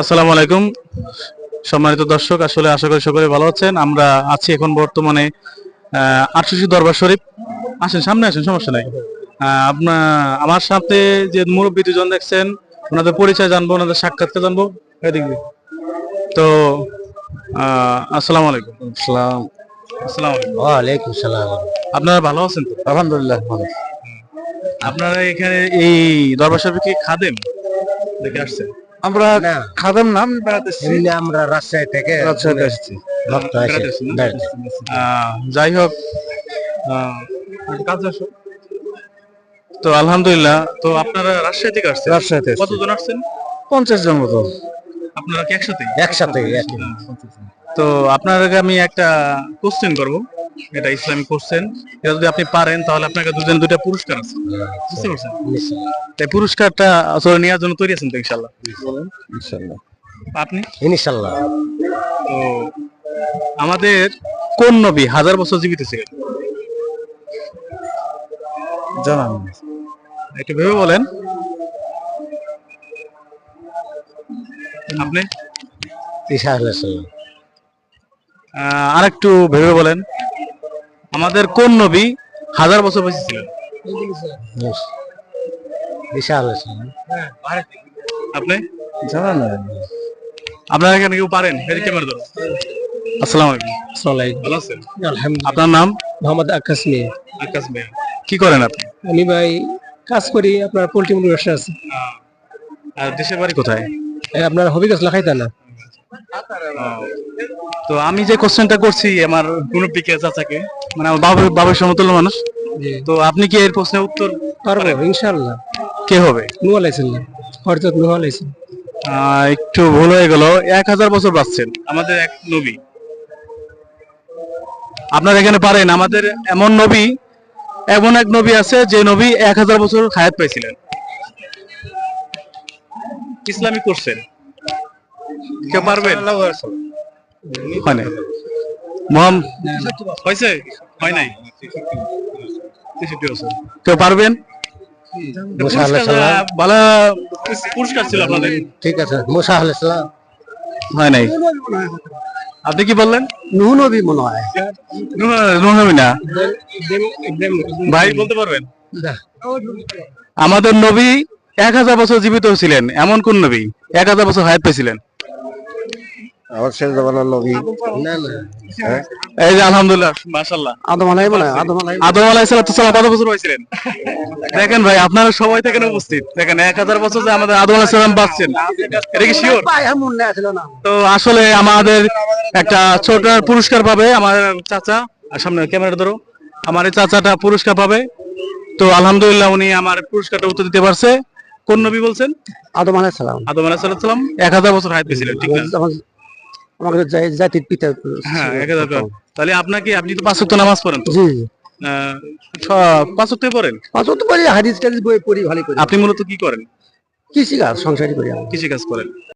আসসালামু আলাইকুম সম্মানিত দর্শক, আসলে আশা করি সকলে ভালো আছেন। আমরা আছি এখন বর্তমানে আটশোশি দরবার শরীফ। আসেন, সামনে আসেন, সমস্যা নাই। আপনার আমার সাথে যে মুরব্বী দুজন দেখছেন, ওনাদের পরিচয় জানবো, ওনাদের সাক্ষাৎকার জানবো। এদিক দিয়ে। তো আসসালামু আলাইকুম। সালাম। আসসালামু আলাইকুম। ওয়ালাইকুম সালাম। আপনারা ভালো আছেন তো? আলহামদুলিল্লাহ ভালো। আপনারা এখানে এই দরবার শরীফে কি খাদেম দেখে আসছেন? আমরা খাদাম নাম বেড়াতেছি, আমরা রাজশাহী থেকে এসেছি। যাই হোক, তো আলহামদুলিল্লাহ। তো আপনারা রাজশাহী থেকে আসছেন? রাজশাহীতে কতজন আসছেন? 50 জন মতো। আপনারা কি একসাথে? একসাথে। তো আপনাদেরকে আমি একটা কোশ্চেন করব, এটা ইসলামিক কোশ্চেন। এটা যদি আপনি পারেন তাহলে আপনাকে দুটা পুরস্কার আছে, বুঝতে পারছেন? তাই পুরস্কারটা আসলে নেওয়ার জন্য তৈরি আছেন তো? ইনশাআল্লাহ। ইনশাআল্লাহ। আপনি? ইনশাআল্লাহ। তো আমাদের কোন নবী 1000 বছর জীবিত ছিলেন? জানান একটু ভেবে বলেন। আপনি? ঈসা আলাইহিস সালাম। আর একটু ভেবে বলেন, আমাদের কোন নবী 1000 বছর বেঁচে ছিলেন? ঈসা আলাইহিস সালাম। আপনি? জানান না। আপনারা এখানে কেউ পারেন? এই ক্যামেরা ধরো। আসসালামু আলাইকুম। আসসালামু ভালো আছেন? আলহামদুলিল্লাহ। আপনার নাম? মোহাম্মদ আকাশ মিয়া। আকাশ মিয়া। কি করেন আপনি? আমি ভাই কাজ করি, আপনার পোল্ট্রি মুরগির ব্যবসা আছে। আর দেশের বাড়ি কোথায়? আপনার হবিগঞ্জ লাখাইতা না? তো আমি যে কোশ্চেনটা করছি আমার মুরব্বিকে, চাচাকে, মানে আমার বাবার সমতুল্য মানুষ, তো আপনি কি এর প্রশ্নের উত্তর পারবো ইনশাআল্লাহ। কে হবে? নূহ আলাইহিস সালাম। হযরত নূহ আলাইহিস সালাম। একটু ভুল হয়ে গেল। 1000 বছর বাঁচছেন আমাদের এক নবী। আপনারা এখানে পারেন, আমাদের এমন এক নবী আছে যে নবী 1000 বছর হায়াত পাইছিলেন। ইসলামিক কোশ্চেন, কেউ পারবেন? হয় নাই? হয়েছে? হয় নাই? কেউ পারবেন? ভালো পুরস্কার ছিল আপনাদের। ঠিক আছে। মুসা আলাইহিস সালাম। হয় নাই? আপনি কি বললেন? নূহ নবী মনে হয়। নূহ নবী না ভাই, বলতে পারবেন? আমাদের নবী 1000 বছর জীবিত ছিলেন, এমন কোন নবী 1000 বছর হায়াত পেয়েছিলেন? আমার শেষ জামানার নবী। না না। এই যে আলহামদুলিল্লাহ, মাশাআল্লাহ। আদম আলাইহিস সালাম কত বছর হয়েছিলেন? দেখেন ভাই, আপনারা সবাই থেকে উপস্থিত, দেখেন 1000 বছর যে আমাদের আদম আলাইহিস সালাম বাঁচছেন, এটা কি শিওর? তো আসলে আমাদের একটা ছোট পুরস্কার পাবে আমার চাচা। সামনে ক্যামেরা ধরো। আমার এই চাচাটা পুরস্কার পাবে। তো আলহামদুলিল্লাহ, উনি আমার পুরস্কারটা উত্তর দিতে পারছে। কোন নবী বলছেন? আদম আলাইহিস সালাম। আদম আলাইহিস সালাম 1000 বছর হায়াত পেয়েছিলেন, ঠিক না? আমাদের জাতির পিতা। হ্যাঁ, 1000। তাহলে আপনি তো 5 ওয়াক্ত নামাজ পড়েন তো? জি। 5 ওয়াক্ত পড়েন? 5 ওয়াক্ত পড়ি, হাদিস টাদিস বই পড়ি ভালো করে। আপনি মূলত কি করেন? কৃষি কাজ, সংসারই করি। কৃষি কাজ করেন।